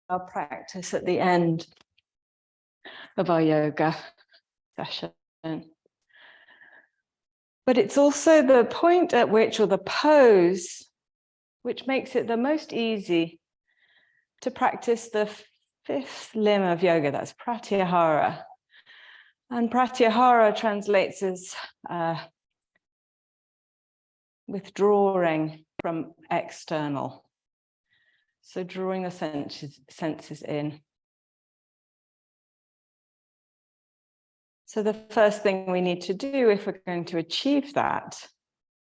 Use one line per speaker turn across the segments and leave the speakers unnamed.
our practice at the end of our yoga session. But it's also the point at which, or the pose, which makes it the most easy to practice the fifth limb of yoga, that's Pratyahara. And Pratyahara translates as withdrawing from external. So drawing the senses in. So the first thing we need to do if we're going to achieve that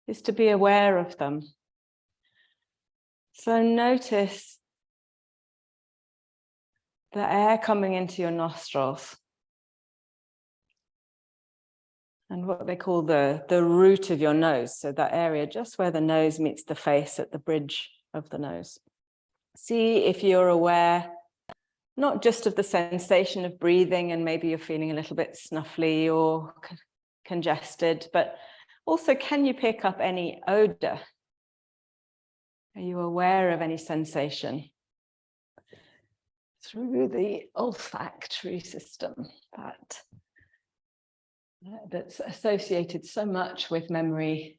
is to be aware of them. So notice the air coming into your nostrils and what they call the root of your nose. So that area just where the nose meets the face at the bridge of the nose. See if you're aware not just of the sensation of breathing and maybe you're feeling a little bit snuffly or congested, but also can you pick up any odor? Are you aware of any sensation through the olfactory system that's associated so much with memory?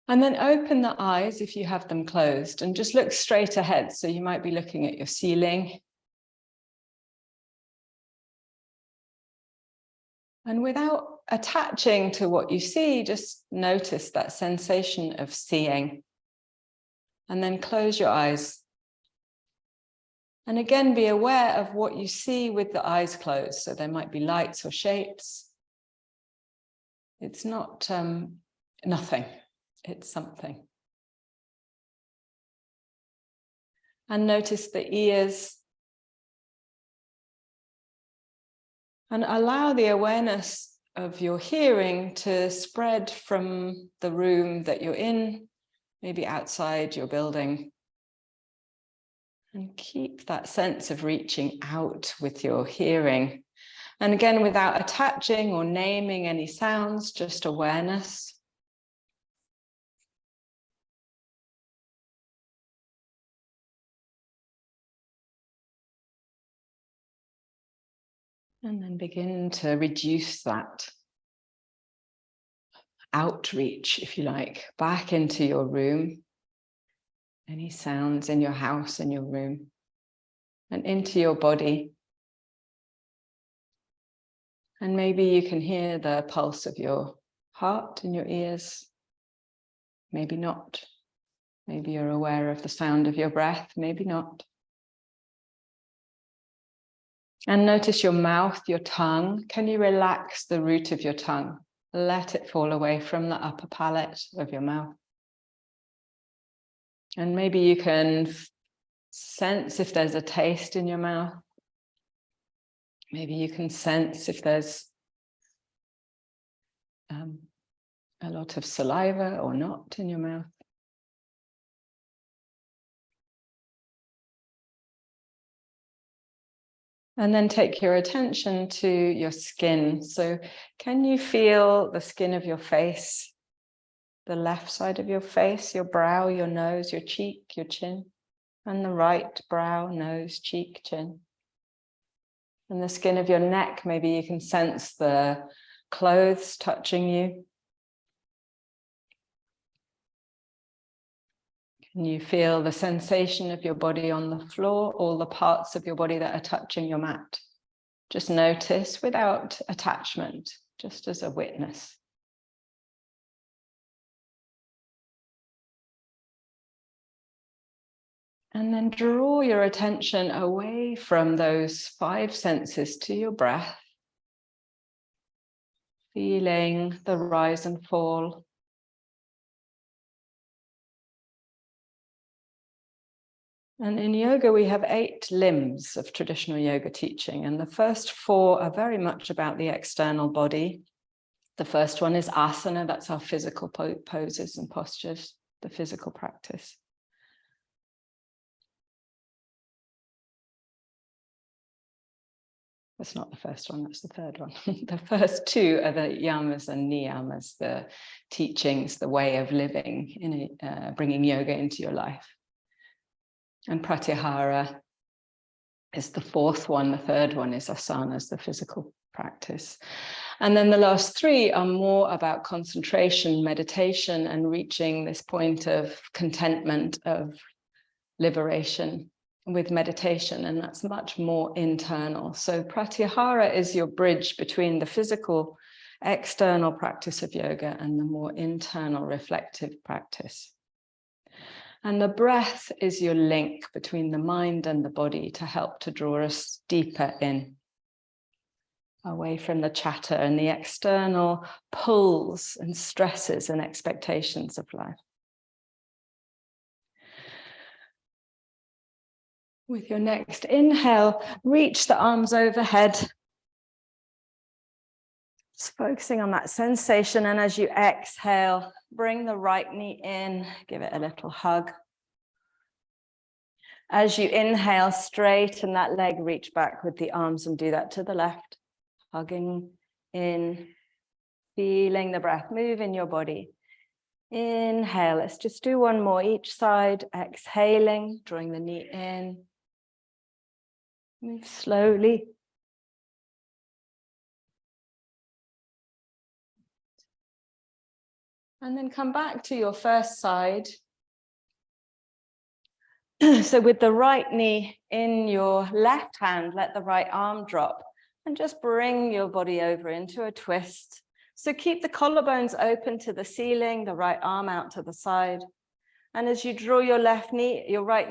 And then open the eyes if you have them closed and just look straight ahead. So you might be looking at your ceiling. And without attaching to what you see, just notice that sensation of seeing. And then close your eyes. And again, be aware of what you see with the eyes closed. So there might be lights or shapes. It's not nothing. It's something. And notice the ears. And allow the awareness of your hearing to spread from the room that you're in, maybe outside your building. And keep that sense of reaching out with your hearing. And again, without attaching or naming any sounds, just awareness. And then begin to reduce that outreach, if you like, back into your room. Any sounds in your house, in your room, and into your body. And maybe you can hear the pulse of your heart in your ears. Maybe not. Maybe you're aware of the sound of your breath, maybe not. And notice your mouth, your tongue. Can you relax the root of your tongue? Let it fall away from the upper palate of your mouth. And maybe you can sense if there's a taste in your mouth. Maybe you can sense if there's a lot of saliva or not in your mouth. And then take your attention to your skin. So can you feel the skin of your face, the left side of your face, your brow, your nose, your cheek, your chin, and the right brow, nose, cheek, chin. And the skin of your neck, maybe you can sense the clothes touching you. Can you feel the sensation of your body on the floor, all the parts of your body that are touching your mat? Just notice without attachment, just as a witness. And then draw your attention away from those five senses to your breath, feeling the rise and fall. And in yoga, we have 8 limbs of traditional yoga teaching. And the first 4 are very much about the external body. The first one is asana, that's our physical poses and postures, the physical practice. That's not the first one, that's the third one. The first two are the yamas and niyamas, the teachings, the way of living, bringing yoga into your life. And pratyahara is the fourth one. The third one is asanas, the physical practice. And then the last three are more about concentration, meditation, and reaching this point of contentment, of liberation with meditation, and that's much more internal. So Pratyahara is your bridge between the physical, external practice of yoga and the more internal, reflective practice. And the breath is your link between the mind and the body to help to draw us deeper in, away from the chatter and the external pulls and stresses and expectations of life. With your next inhale, reach the arms overhead. Just focusing on that sensation. And as you exhale, bring the right knee in, give it a little hug. As you inhale, straighten that leg, reach back with the arms and do that to the left. Hugging in, feeling the breath move in your body. Inhale, let's just do one more each side. Exhaling, drawing the knee in. Move slowly. And then come back to your first side. So with the right knee in your left hand, let the right arm drop and just bring your body over into a twist. So keep the collarbones open to the ceiling, the right arm out to the side. And as you draw your right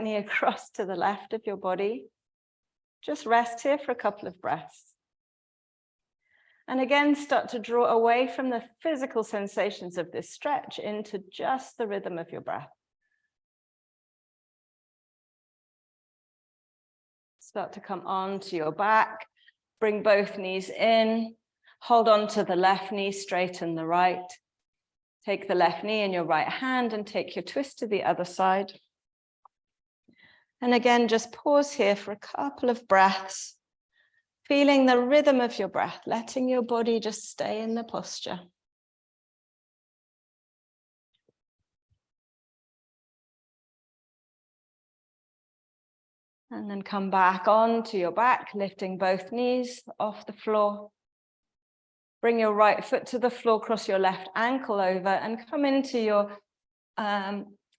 knee across to the left of your body, just rest here for a couple of breaths. And again, start to draw away from the physical sensations of this stretch into just the rhythm of your breath. Start to come onto your back, bring both knees in, hold on to the left knee, straighten the right. Take the left knee in your right hand and take your twist to the other side. And again, just pause here for a couple of breaths, feeling the rhythm of your breath, letting your body just stay in the posture. And then come back onto your back, lifting both knees off the floor. Bring your right foot to the floor, cross your left ankle over and come into your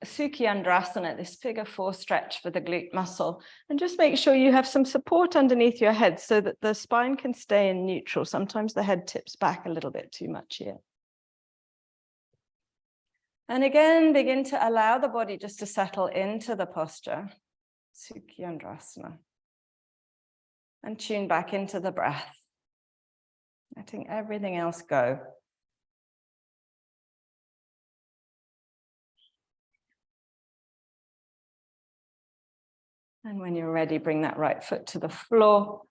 Sukhiyandrasana, this figure 4 stretch for the glute muscle. And just make sure you have some support underneath your head so that the spine can stay in neutral. Sometimes the head tips back a little bit too much here. And again, begin to allow the body just to settle into the posture, Sukhiyandrasana. And tune back into the breath, letting everything else go. And when you're ready, bring that right foot to the floor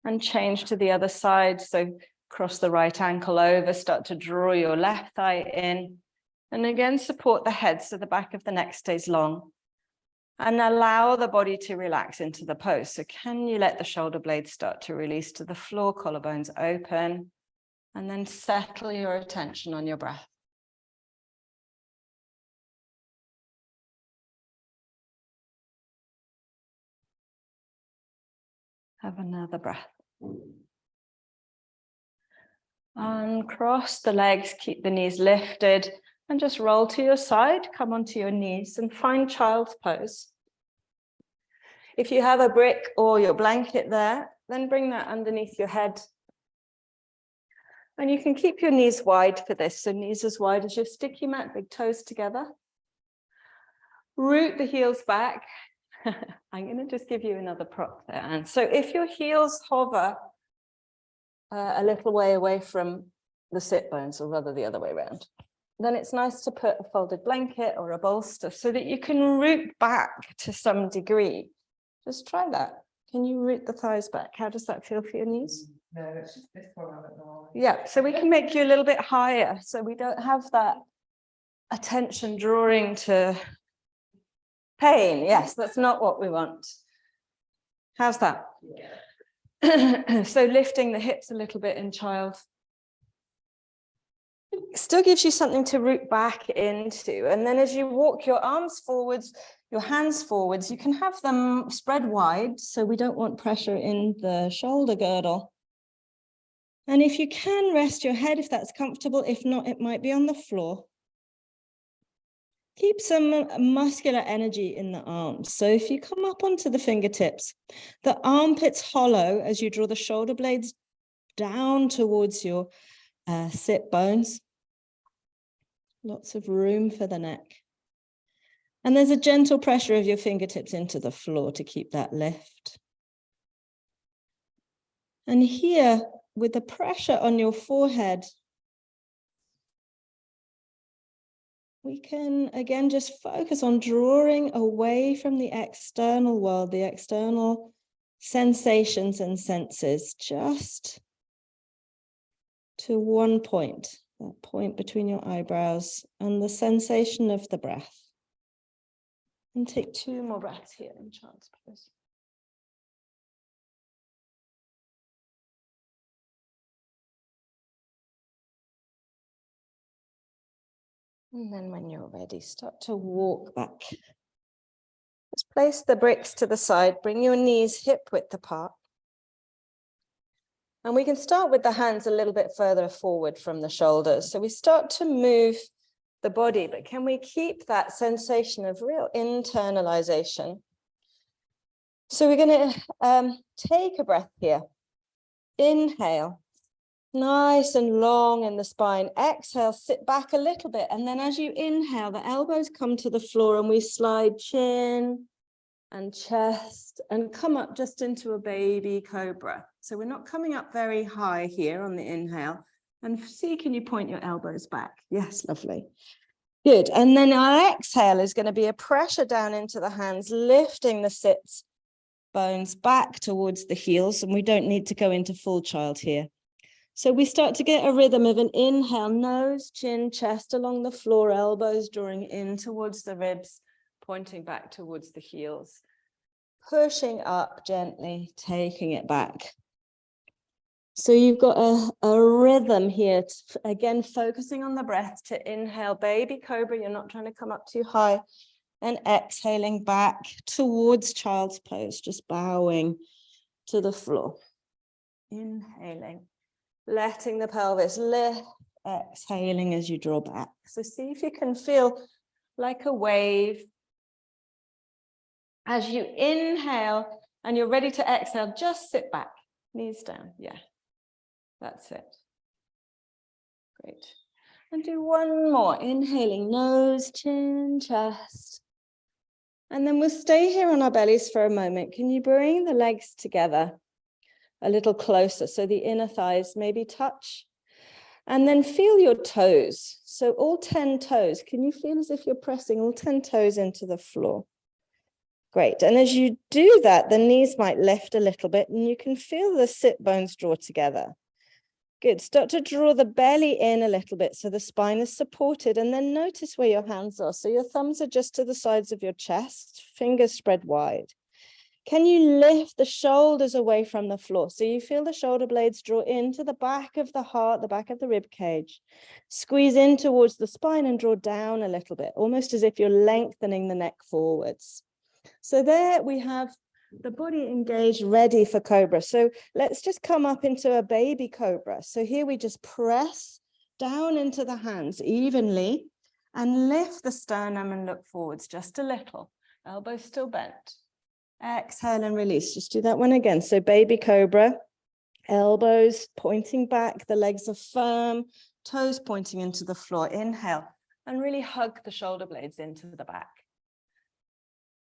and change to the other side. So cross the right ankle over, start to draw your left thigh in. And again, support the head so the back of the neck stays long. And allow the body to relax into the pose. So can you let the shoulder blades start to release to the floor, collarbones open, and then settle your attention on your breath. Have another breath. Uncross the legs, keep the knees lifted, and just roll to your side, come onto your knees and find child's pose. If you have a brick or your blanket there, then bring that underneath your head. And you can keep your knees wide for this, so knees as wide as your sticky mat, big toes together. Root the heels back. I'm going to just give you another prop there. And so if your heels hover a little way away from the sit bones, or rather the other way around, then it's nice to put a folded blanket or a bolster so that you can root back to some degree. Just try that. Can you root the thighs back? How does that feel for your knees?
No, it's just this one. I don't know.
Yeah, so we can make you a little bit higher so we don't have that attention drawing to pain. Yes, that's not what we want. How's that?
Yeah.
So lifting the hips a little bit in child. Still gives you something to root back into. And then as you walk your arms forwards, your hands forwards, you can have them spread wide. So we don't want pressure in the shoulder girdle. And if you can, rest your head if that's comfortable. If not, it might be on the floor. Keep some muscular energy in the arms. So if you come up onto the fingertips, the armpits hollow as you draw the shoulder blades down towards your sit bones. Lots of room for the neck. And there's a gentle pressure of your fingertips into the floor to keep that lift. And here, with the pressure on your forehead, we can, again, just focus on drawing away from the external world, the external sensations and senses, just to one point, that point between your eyebrows and the sensation of the breath. And take 2 more breaths here in child's pose. And then when you're ready, start to walk back. Just place the bricks to the side, bring your knees hip width apart. And we can start with the hands a little bit further forward from the shoulders. So we start to move the body, but can we keep that sensation of real internalization? So we're going to take a breath here. Inhale, nice and long in the spine. Exhale, sit back a little bit. And then as you inhale, the elbows come to the floor and we slide chin and chest and come up just into a baby cobra. So we're not coming up very high here on the inhale. And see, can you point your elbows back? Yes, lovely. Good. And then our exhale is going to be a pressure down into the hands, lifting the sits bones back towards the heels. And we don't need to go into full child here. So we start to get a rhythm of an inhale, nose, chin, chest along the floor, elbows drawing in towards the ribs, pointing back towards the heels, pushing up gently, taking it back. So you've got a rhythm here, again, focusing on the breath to inhale, baby cobra, you're not trying to come up too high, and exhaling back towards child's pose, just bowing to the floor. Inhaling, letting the pelvis lift, exhaling as you draw back. So see if you can feel like a wave. As you inhale and you're ready to exhale, just sit back, knees down. Yeah, that's it. Great. And do one more. Inhaling, nose, chin, chest. And then we'll stay here on our bellies for a moment. Can you bring the legs together a little closer so the inner thighs maybe touch? And then feel your toes. So all 10 toes. Can you feel as if you're pressing all 10 toes into the floor? Great. And as you do that, the knees might lift a little bit and you can feel the sit bones draw together. Good. Start to draw the belly in a little bit so the spine is supported, and then notice where your hands are. So your thumbs are just to the sides of your chest, fingers spread wide. Can you lift the shoulders away from the floor? So you feel the shoulder blades draw into the back of the heart, the back of the rib cage. Squeeze in towards the spine and draw down a little bit, almost as if you're lengthening the neck forwards. So there we have the body engaged, ready for cobra. So let's just come up into a baby cobra. So here we just press down into the hands evenly and lift the sternum and look forwards just a little. Elbows still bent. Exhale and release. Just do that one again. So baby cobra, elbows pointing back, the legs are firm, toes pointing into the floor. Inhale and really hug the shoulder blades into the back.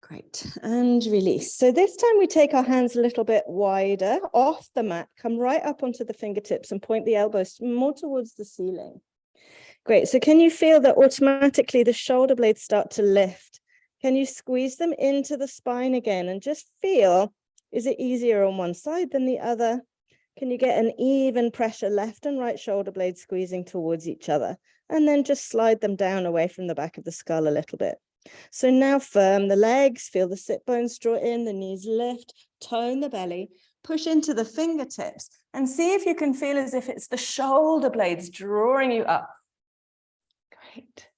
Great, and release. So this time we take our hands a little bit wider off the mat, come right up onto the fingertips and point the elbows more towards the ceiling. Great, so can you feel that automatically the shoulder blades start to lift? Can you squeeze them into the spine again and just feel, is it easier on one side than the other? Can you get an even pressure, left and right shoulder blades squeezing towards each other? And then just slide them down away from the back of the skull a little bit. So now firm the legs, feel the sit bones draw in, the knees lift, tone the belly, push into the fingertips and see if you can feel as if it's the shoulder blades drawing you up. Great.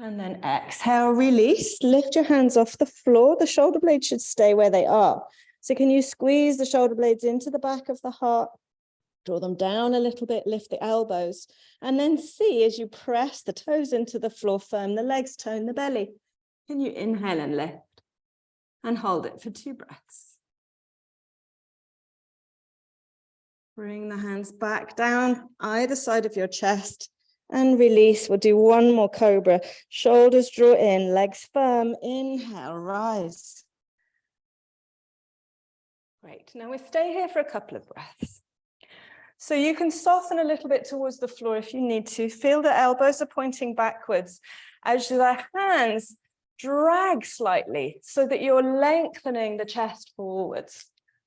And then exhale, release, lift your hands off the floor. The shoulder blades should stay where they are. So can you squeeze the shoulder blades into the back of the heart, draw them down a little bit, lift the elbows, and then see as you press the toes into the floor, firm the legs, tone the belly. Can you inhale and lift and hold it for 2 breaths? Bring the hands back down either side of your chest and release. We'll do one more cobra. Shoulders draw in, legs firm. Inhale, rise. Great. Now we stay here for a couple of breaths. So you can soften a little bit towards the floor if you need to. Feel the elbows are pointing backwards as the hands drag slightly so that you're lengthening the chest forwards.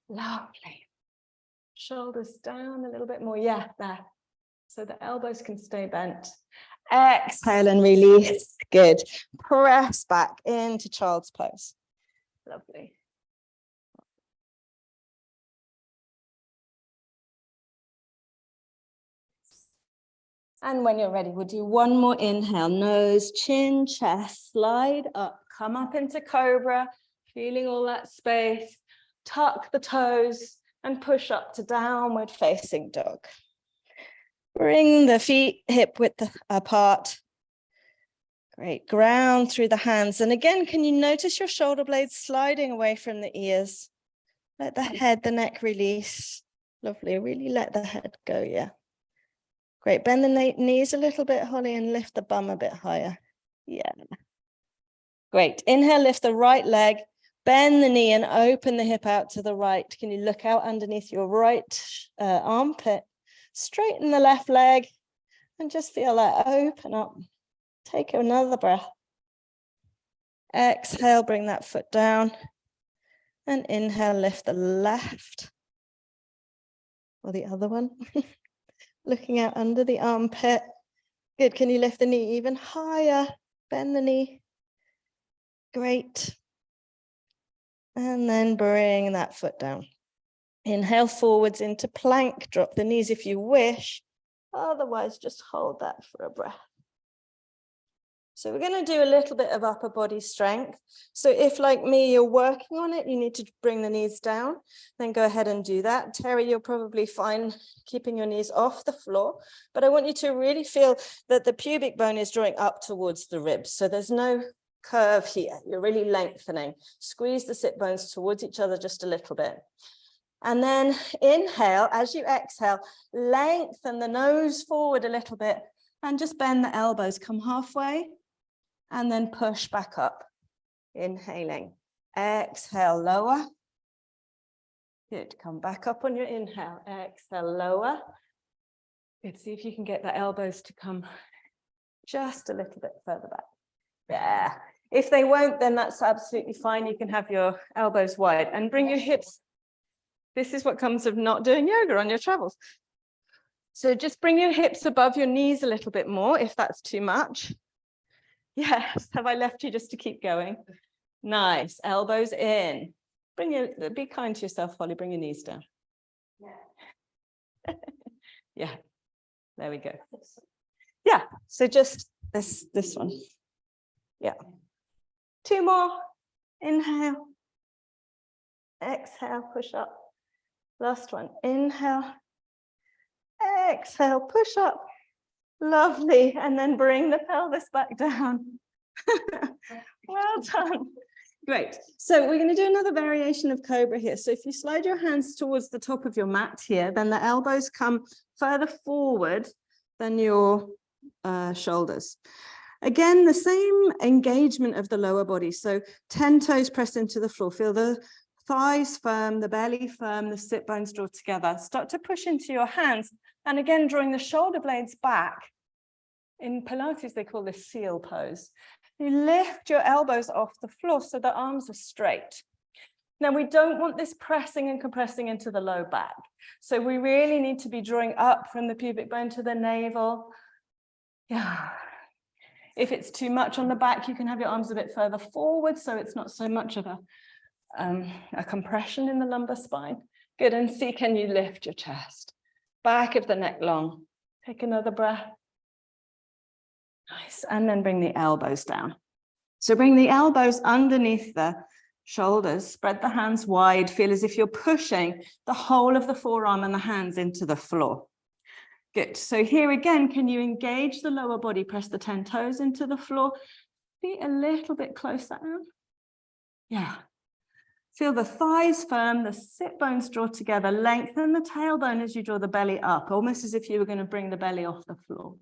Lovely. Shoulders down a little bit more. Yeah, there. So the elbows can stay bent. Exhale and release. Good. Press back into child's pose. Lovely. And when you're ready, we'll do one more inhale. Nose, chin, chest, slide up. Come up into cobra, feeling all that space. Tuck the toes and push up to downward facing dog. Bring the feet hip width apart. Great, ground through the hands. And again, can you notice your shoulder blades sliding away from the ears? Let the head, the neck release. Lovely, really let the head go, yeah. Great, bend the knees a little bit, Holly, and lift the bum a bit higher. Yeah. Great, inhale, lift the right leg. Bend the knee and open the hip out to the right. Can you look out underneath your right armpit? Straighten the left leg and just feel that open up. Take another breath. Exhale, bring that foot down. And inhale, lift the left or the other one. Looking out under the armpit. Good. Can you lift the knee even higher? Bend the knee. Great. And then bring that foot down. Inhale forwards into plank. Drop the knees if you wish. Otherwise, just hold that for a breath. So we're going to do a little bit of upper body strength. So if, like me, you're working on it, you need to bring the knees down, then go ahead and do that. Terry, you're probably fine keeping your knees off the floor, but I want you to really feel that the pubic bone is drawing up towards the ribs. So there's no curve here. You're really lengthening. Squeeze the sit bones towards each other just a little bit. And then inhale, as you exhale, lengthen the nose forward a little bit and just bend the elbows, come halfway. And then push back up, inhaling. Exhale, lower. Good, come back up on your inhale. Exhale, lower. Good, see if you can get the elbows to come just a little bit further back. Yeah, if they won't, then that's absolutely fine. You can have your elbows wide and bring your hips. This is what comes of not doing yoga on your travels. So just bring your hips above your knees a little bit more if that's too much. Yes, have I left you just to keep going? Nice, elbows in. Be kind to yourself, Holly, bring your knees down. Yeah. Yeah, there we go. Yeah, so just this one. Yeah. 2 more, inhale. Exhale, push up. Last one, inhale. Exhale, push up. Lovely, and then bring the pelvis back down. Well done. Great, so we're going to do another variation of cobra here. So if you slide your hands towards the top of your mat here, then the elbows come further forward than your shoulders. Again, the same engagement of the lower body. So 10 toes press into the floor. Feel the thighs firm, the belly firm, the sit bones draw together. Start to push into your hands. And again, drawing the shoulder blades back. In Pilates, they call this seal pose. You lift your elbows off the floor so the arms are straight. Now, we don't want this pressing and compressing into the low back. So we really need to be drawing up from the pubic bone to the navel. Yeah. If it's too much on the back, you can have your arms a bit further forward, so it's not so much of a compression in the lumbar spine. Good, and see, can you lift your chest? Back of the neck long. Take another breath. Nice, and then bring the elbows down. So bring the elbows underneath the shoulders, spread the hands wide, feel as if you're pushing the whole of the forearm and the hands into the floor. Good, so here again, can you engage the lower body, press the 10 toes into the floor, feet a little bit closer out. Yeah. Feel the thighs firm, the sit bones draw together, lengthen the tailbone as you draw the belly up, almost as if you were going to bring the belly off the floor.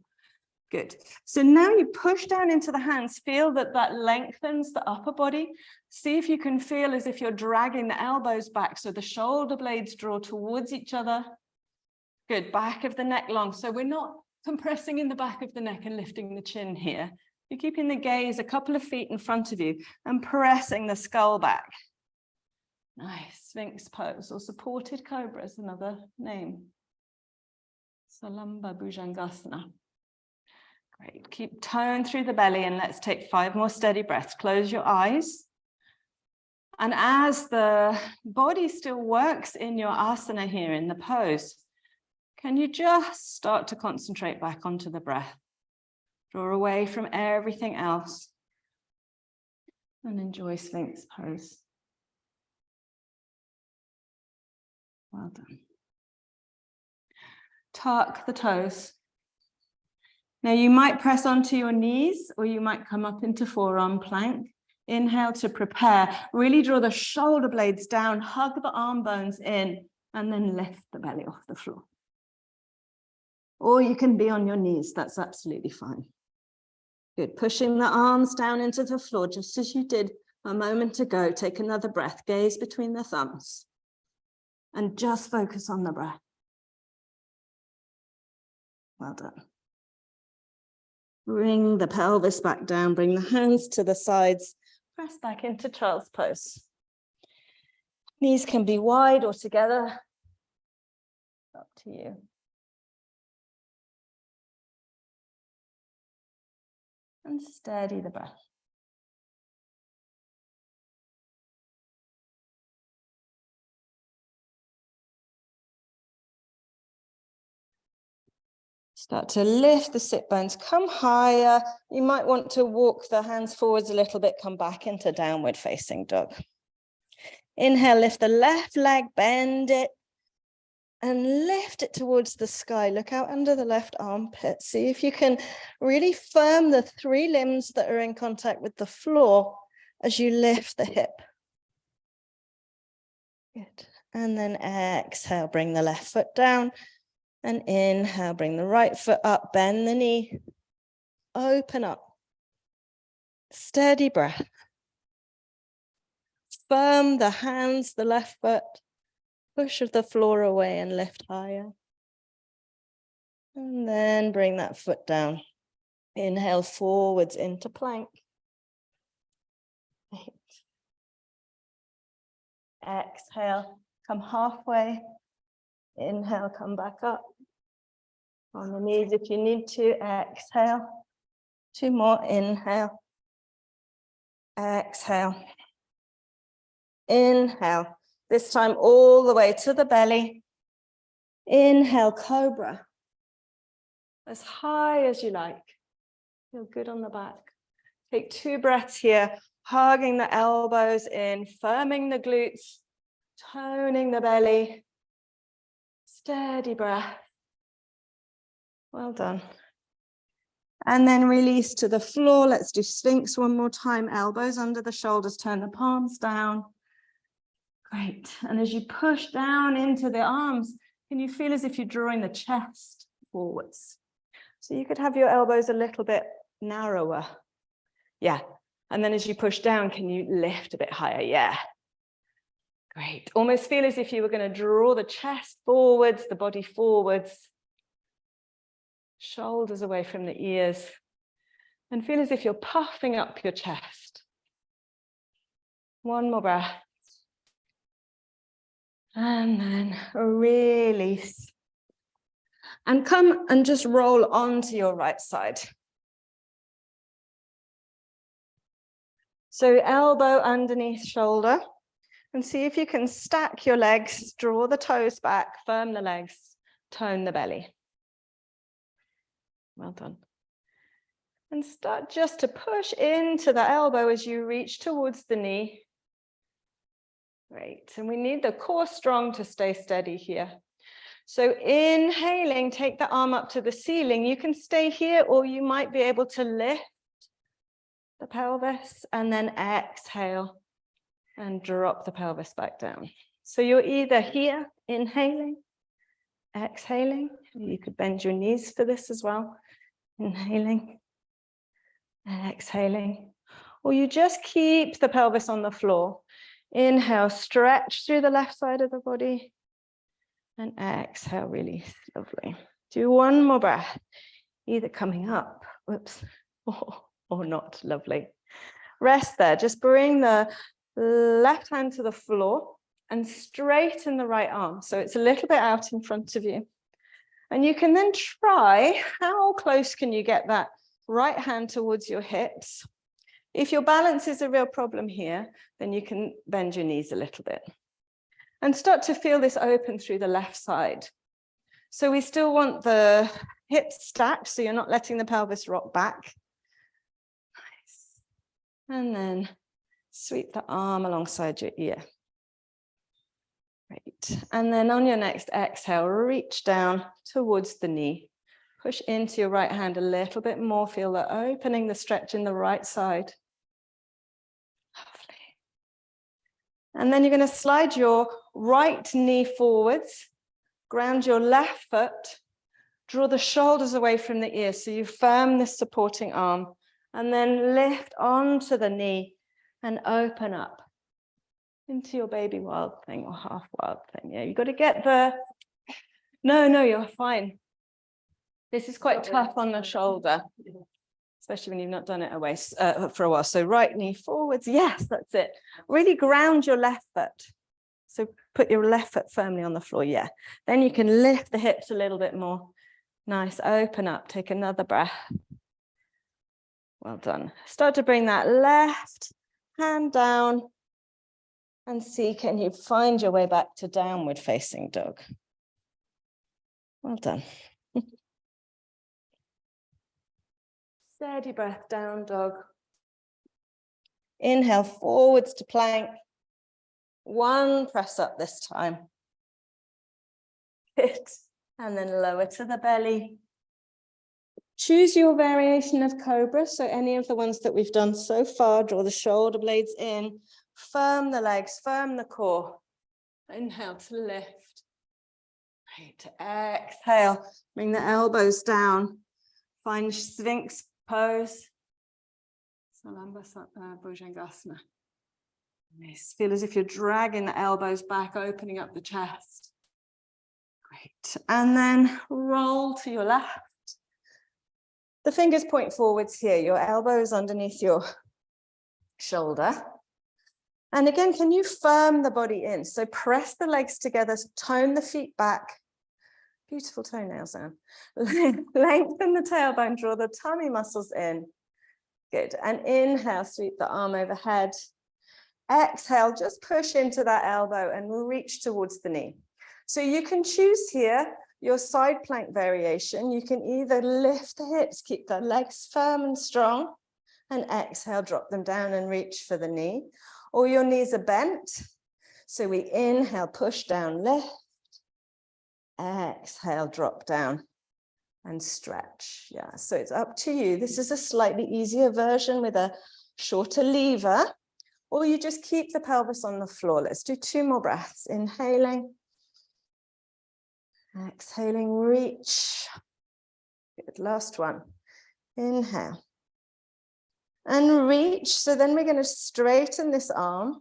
Good. So now you push down into the hands, feel that lengthens the upper body. See if you can feel as if you're dragging the elbows back so the shoulder blades draw towards each other. Good, back of the neck long. So we're not compressing in the back of the neck and lifting the chin here. You're keeping the gaze a couple of feet in front of you and pressing the skull back. Nice, Sphinx pose, or supported cobra is another name. Salamba Bhujangasana. Great, keep tone through the belly and let's take 5 more steady breaths. Close your eyes. And as the body still works in your asana here in the pose, can you just start to concentrate back onto the breath? Draw away from everything else and enjoy Sphinx pose. Well done. Tuck the toes. Now you might press onto your knees or you might come up into forearm plank. Inhale to prepare. Really draw the shoulder blades down, hug the arm bones in, and then lift the belly off the floor. Or you can be on your knees, that's absolutely fine. Good, pushing the arms down into the floor just as you did a moment ago. Take another breath, gaze between the thumbs, and just focus on the breath. Well done. Bring the pelvis back down, bring the hands to the sides, press back into child's pose. Knees can be wide or together, up to you. And steady the breath. Start to lift the sit bones, come higher. You might want to walk the hands forwards a little bit, come back into downward facing dog. Inhale, lift the left leg, bend it, and lift it towards the sky. Look out under the left armpit. See if you can really firm the 3 limbs that are in contact with the floor as you lift the hip. Good. And then exhale, bring the left foot down. And inhale, bring the right foot up, bend the knee, open up. Steady breath. Firm the hands, the left foot. Push the floor away and lift higher. And then bring that foot down. Inhale forwards into plank. Exhale, come halfway. Inhale, come back up. On the knees if you need to. Exhale. 2 more. Inhale. Exhale. Inhale. This time all the way to the belly. Inhale, cobra. As high as you like. Feel good on the back. Take 2 breaths here, hugging the elbows in, firming the glutes, toning the belly. Steady breath. Well done. And then release to the floor. Let's do Sphinx one more time. Elbows under the shoulders, turn the palms down. Great. And as you push down into the arms, can you feel as if you're drawing the chest forwards? So you could have your elbows a little bit narrower. Yeah. And then as you push down, can you lift a bit higher? Yeah. Great. Almost feel as if you were going to draw the chest forwards, the body forwards, shoulders away from the ears, and feel as if you're puffing up your chest. One more breath. And then release. And come and just roll onto your right side. So elbow underneath shoulder. And see if you can stack your legs, draw the toes back, firm the legs, tone the belly. Well done. And start just to push into the elbow as you reach towards the knee. Great. And we need the core strong to stay steady here. So inhaling, take the arm up to the ceiling. You can stay here, or you might be able to lift the pelvis and then exhale and drop the pelvis back down. So you're either here, inhaling, exhaling. You could bend your knees for this as well. Inhaling, exhaling. Or you just keep the pelvis on the floor. Inhale, stretch through the left side of the body. And exhale, release. Lovely. Do one more breath, either coming up, whoops, or not. Lovely. Rest there. Just bring the left hand to the floor and straighten the right arm. So it's a little bit out in front of you. And you can then try, how close can you get that right hand towards your hips? If your balance is a real problem here, then you can bend your knees a little bit. And start to feel this open through the left side. So we still want the hips stacked, so you're not letting the pelvis rock back. Nice. And then sweep the arm alongside your ear. Great. And then on your next exhale, reach down towards the knee. Push into your right hand a little bit more. Feel the opening, the stretch in the right side. Lovely. And then you're going to slide your right knee forwards, ground your left foot, draw the shoulders away from the ear so you firm this supporting arm, and then lift onto the knee and open up into your baby wild thing or half wild thing. Yeah, you've got to get the, no, you're fine. This is quite tough on the shoulder, especially when you've not done it for a while. So right knee forwards. Yes, that's it. Really ground your left foot. So put your left foot firmly on the floor. Yeah. Then you can lift the hips a little bit more. Nice. Open up. Take another breath. Well done. Start to bring that left hand down and see, can you find your way back to downward facing dog? Well done. Steady breath, down dog. Inhale forwards to plank. One press up this time. Good. And then lower to the belly. Choose your variation of cobra. So any of the ones that we've done so far, draw the shoulder blades in, firm the legs, firm the core. Inhale to lift. Great. Exhale, bring the elbows down. Find Sphinx pose. Bhujangasana. Nice. Feel as if you're dragging the elbows back, opening up the chest. Great. And then roll to your left. The fingers point forwards here, your elbows underneath your shoulder. And again, can you firm the body in? So press the legs together, tone the feet back. Beautiful toenails, Anne. Lengthen the tailbone, draw the tummy muscles in. Good. And inhale, sweep the arm overhead. Exhale, just push into that elbow and reach towards the knee. So you can choose here your side plank variation. You can either lift the hips, keep the legs firm and strong, and exhale, drop them down and reach for the knee. Or your knees are bent. So we inhale, push down, lift. Exhale, drop down and stretch. Yeah, so it's up to you. This is a slightly easier version with a shorter lever, or you just keep the pelvis on the floor. Let's do 2 more breaths. Inhaling. Exhaling, reach. Good, last one. Inhale. And reach. So then we're going to straighten this arm.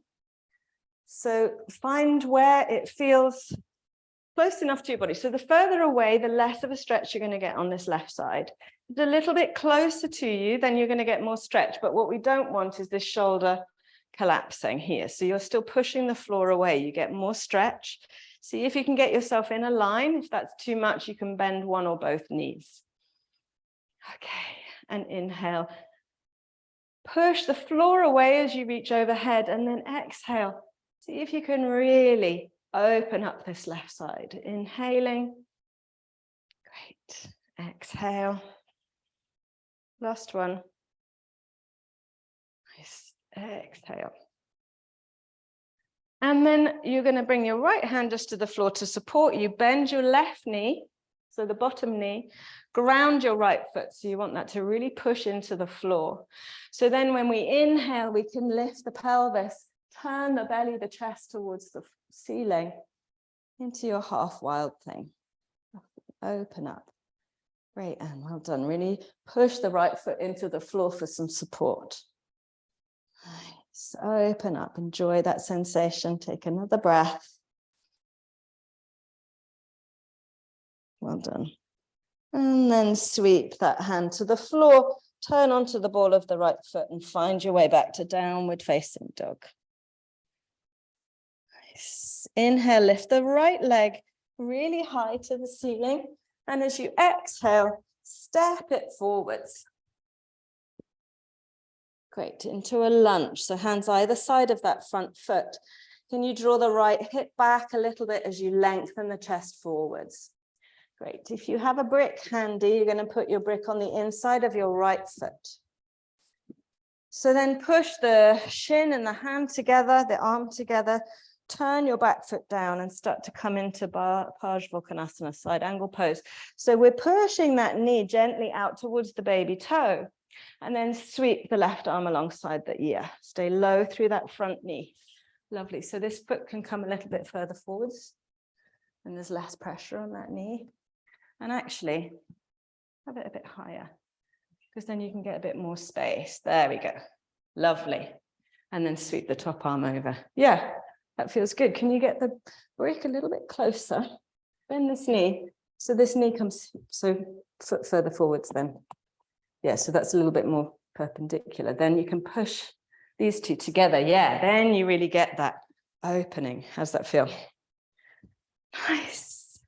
So find where it feels close enough to your body. So the further away, the less of a stretch you're going to get on this left side. If it's a little bit closer to you, then you're going to get more stretch. But what we don't want is this shoulder collapsing here. So you're still pushing the floor away. You get more stretch. See if you can get yourself in a line. If that's too much, you can bend one or both knees. Okay, and inhale. Push the floor away as you reach overhead, and then exhale. See if you can really open up this left side. Inhaling. Great. Exhale. Last one. Nice. Exhale. And then you're going to bring your right hand just to the floor to support you. Bend your left knee, so the bottom knee. Ground your right foot. So you want that to really push into the floor. So then when we inhale, we can lift the pelvis, turn the belly, the chest towards the ceiling into your half wild thing. Open up. Great, and well done. Really push the right foot into the floor for some support. Nice. Open up. Enjoy that sensation. Take another breath. Well done. And then sweep that hand to the floor. Turn onto the ball of the right foot and find your way back to downward facing dog. Nice. Inhale, lift the right leg really high to the ceiling. And as you exhale, step it forwards. Great, into a lunge. So hands either side of that front foot. Can you draw the right hip back a little bit as you lengthen the chest forwards? Great. If you have a brick handy, you're going to put your brick on the inside of your right foot. So then push the shin and the hand together, the arm together. Turn your back foot down and start to come into Parsvakonasana, side angle pose. So we're pushing that knee gently out towards the baby toe. And then sweep the left arm alongside the ear. Stay low through that front knee. Lovely. So this foot can come a little bit further forwards. And there's less pressure on that knee. And actually, have it a bit higher. Because then you can get a bit more space. There we go. Lovely. And then sweep the top arm over. Yeah, that feels good. Can you get the brick a little bit closer? Bend this knee. So this knee comes so foot further forwards then. Yeah, so that's a little bit more perpendicular. Then you can push these two together. Yeah, then you really get that opening. How's that feel? Nice.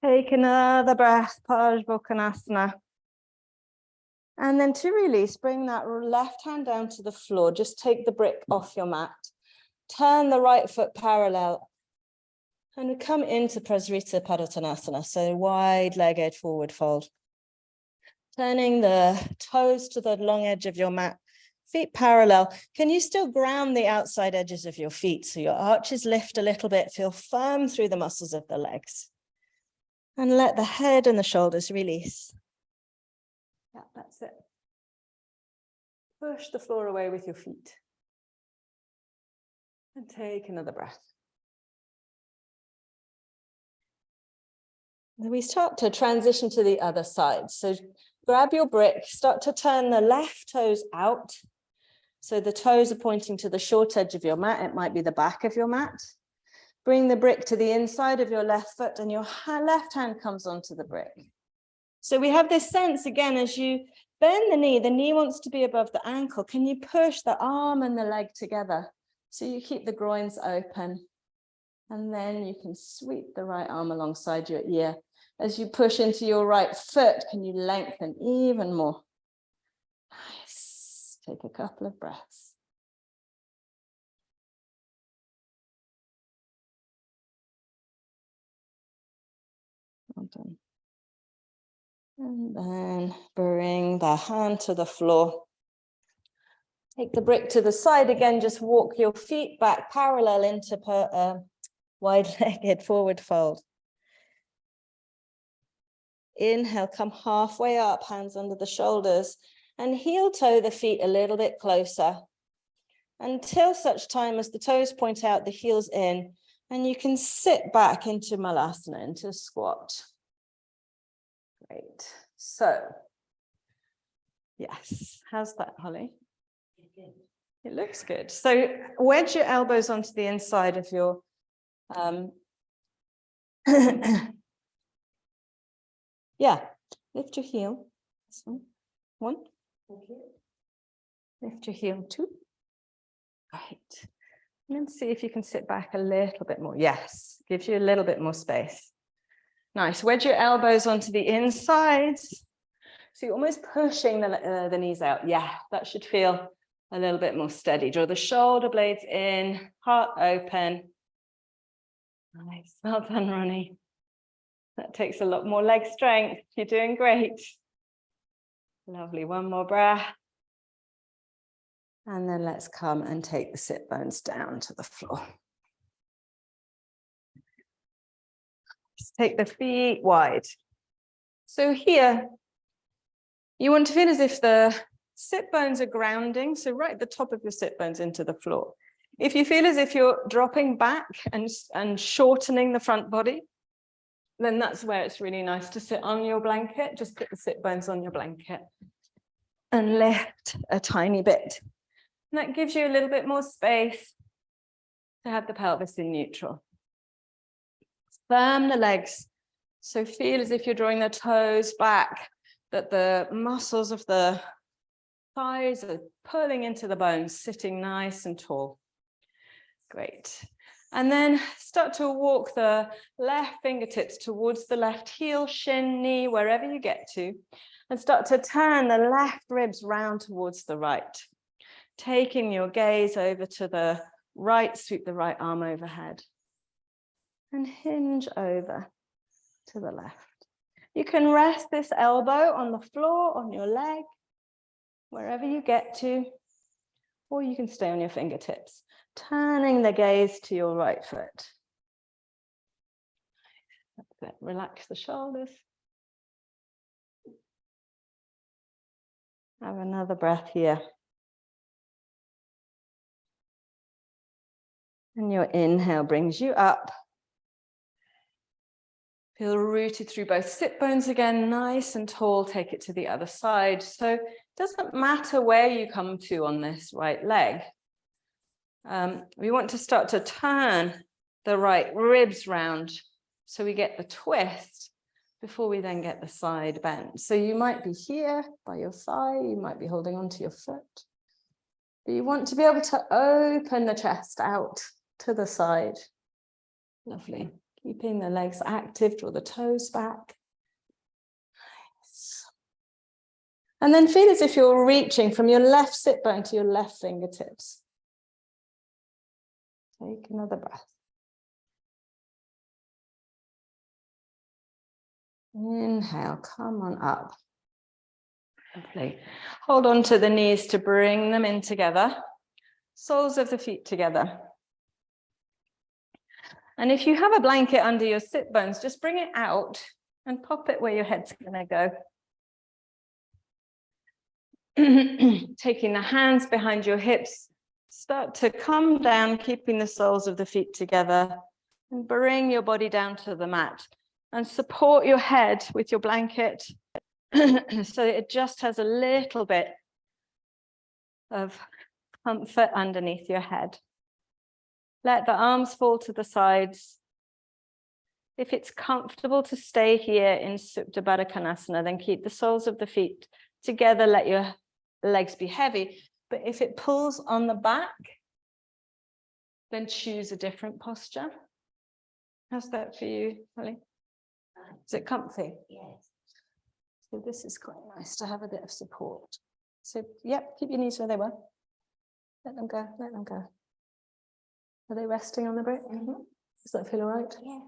Take another breath, Parsvakonasana. And then to release, bring that left hand down to the floor. Just take the brick off your mat. Turn the right foot parallel. And we come into Prasrita Padottanasana, so wide-legged forward fold. Turning the toes to the long edge of your mat, feet parallel. Can you still ground the outside edges of your feet so your arches lift a little bit, feel firm through the muscles of the legs. And let the head and the shoulders release. Yeah, that's it. Push the floor away with your feet. And take another breath. Then we start to transition to the other side. So grab your brick, start to turn the left toes out. So the toes are pointing to the short edge of your mat. It might be the back of your mat. Bring the brick to the inside of your left foot and your left hand comes onto the brick. So we have this sense again, as you bend the knee wants to be above the ankle. Can you push the arm and the leg together? So you keep the groins open. And then you can sweep the right arm alongside your ear. As you push into your right foot, can you lengthen even more? Nice. Take a couple of breaths. Well done. And then bring the hand to the floor. Take the brick to the side again. Just walk your feet back parallel into wide-legged forward fold. Inhale, come halfway up, hands under the shoulders, and heel toe the feet a little bit closer until such time as the toes point out, the heels in, and you can sit back into Malasana, into squat. Great. So, yes, how's that, Holly? It looks good. So wedge your elbows onto the inside of your yeah, lift your heel. This one. One. Lift your heel, two. Right. And then see if you can sit back a little bit more. Yes, gives you a little bit more space. Nice. Wedge your elbows onto the insides. So you're almost pushing the knees out. Yeah, that should feel a little bit more steady. Draw the shoulder blades in, heart open. Nice, well done, Ronnie. That takes a lot more leg strength. You're doing great. Lovely, one more breath. And then let's come and take the sit bones down to the floor. Just take the feet wide. So here, you want to feel as if the sit bones are grounding, so right at the top of your sit bones into the floor. If you feel as if you're dropping back and shortening the front body, then that's where it's really nice to sit on your blanket. Just put the sit bones on your blanket and lift a tiny bit. And that gives you a little bit more space to have the pelvis in neutral. Firm the legs. So feel as if you're drawing the toes back, that the muscles of the thighs are pulling into the bones, sitting nice and tall. Great. And then start to walk the left fingertips towards the left heel, shin, knee, wherever you get to, and start to turn the left ribs round towards the right. Taking your gaze over to the right, sweep the right arm overhead and hinge over to the left. You can rest this elbow on the floor, on your leg, wherever you get to, or you can stay on your fingertips, turning the gaze to your right foot. Relax the shoulders. Have another breath here. And your inhale brings you up. Feel rooted through both sit bones again, nice and tall. Take it to the other side. So it doesn't matter where you come to on this right leg. We want to start to turn the right ribs round so we get the twist before we then get the side bend. So you might be here by your thigh, you might be holding onto your foot. But you want to be able to open the chest out to the side. Lovely. Keeping the legs active, draw the toes back. Nice. And then feel as if you're reaching from your left sit bone to your left fingertips. Take another breath. Inhale, come on up. Lovely. Hold on to the knees to bring them in together. Soles of the feet together. And if you have a blanket under your sit bones, just bring it out and pop it where your head's going to go. Taking the hands behind your hips, start to come down, keeping the soles of the feet together, and bring your body down to the mat. And support your head with your blanket so it just has a little bit of comfort underneath your head. Let the arms fall to the sides. If it's comfortable to stay here in Supta Baddha Konasana, then keep the soles of the feet together. Let your legs be heavy. But if it pulls on the back, then choose a different posture. How's that for you, Holly? Is it comfy?
Yes.
So this is quite nice to have a bit of support. So, yep, keep your knees where they were. Let them go, let them go. Are they resting on the brick? Mm-hmm. Does that feel all right?
Yeah.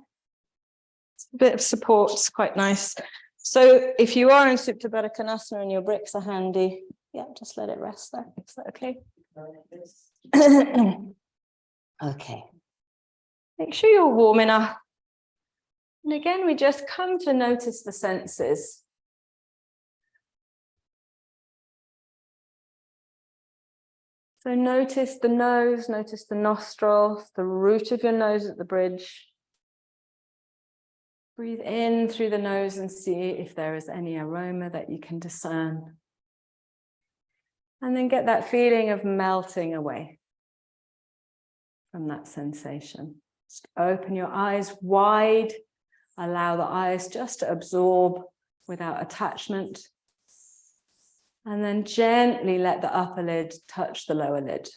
A bit of support is quite nice. So if you are in Supta Baddha Konasana and your bricks are handy, yeah, just let it rest there. Is that okay? Okay. Make sure you're warm enough. And again, we just come to notice the senses. So notice the nose, notice the nostrils, the root of your nose at the bridge. Breathe in through the nose and see if there is any aroma that you can discern. And then get that feeling of melting away from that sensation. Just open your eyes wide. Allow the eyes just to absorb without attachment. And then gently let the upper lid touch the lower lid.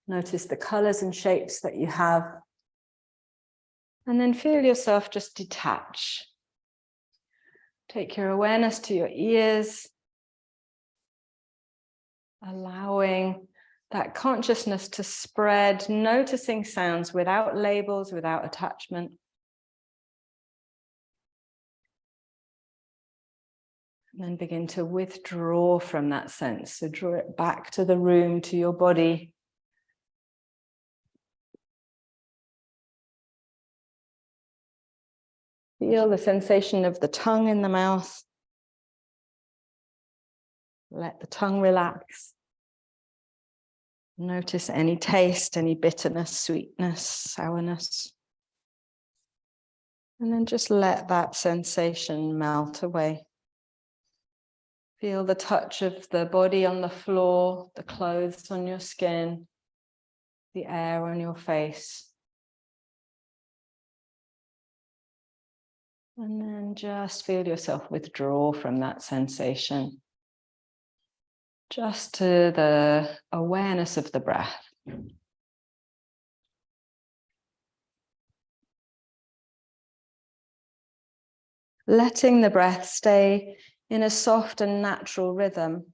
Notice the colors and shapes that you have. And then feel yourself just detach. Take your awareness to your ears. allowing that consciousness to spread, noticing sounds without labels, without attachment. And then begin to withdraw from that sense. So draw it back to the room, to your body. Feel the sensation of the tongue in the mouth. Let the tongue relax. Notice any taste, any bitterness, sweetness, sourness. And then just let that sensation melt away. Feel the touch of the body on the floor, the clothes on your skin, the air on your face. And then just feel yourself withdraw from that sensation. Just to the awareness of the breath. Letting the breath stay in a soft and natural rhythm.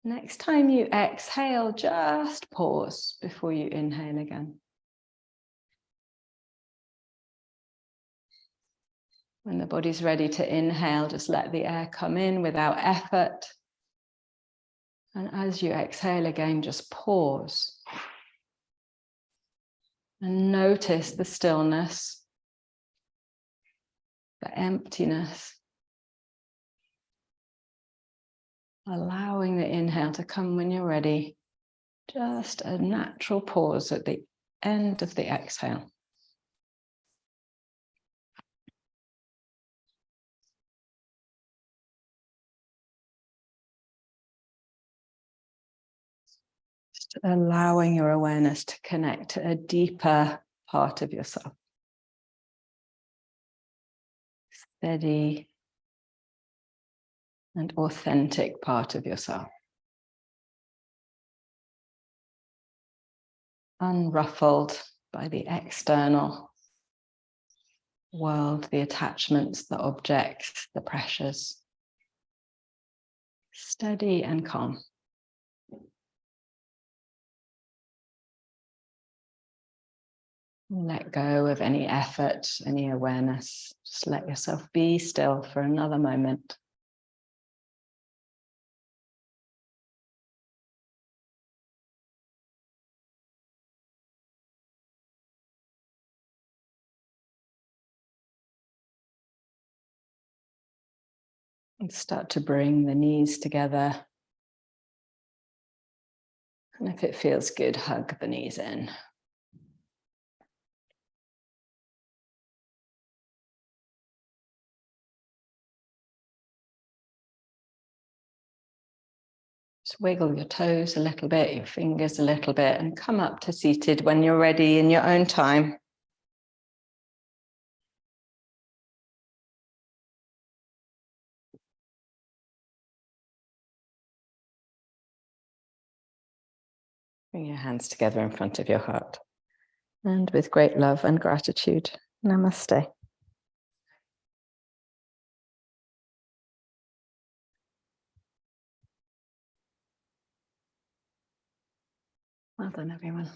Next time you exhale, just pause before you inhale again. When the body's ready to inhale, just let the air come in without effort. And as you exhale again, just pause. And notice the stillness, the emptiness. Allowing the inhale to come when you're ready. Just a natural pause at the end of the exhale. Just allowing your awareness to connect to a deeper part of yourself. Steady and authentic part of yourself. Unruffled by the external world, the attachments, the objects, the pressures. Steady and calm. Let go of any effort, any awareness. Just let yourself be still for another moment. And start to bring the knees together. And if it feels good, hug the knees in. Just wiggle your toes a little bit, your fingers a little bit, and come up to seated when you're ready in your own time. Bring your hands together in front of your heart. And with great love and gratitude, namaste. Well done, everyone.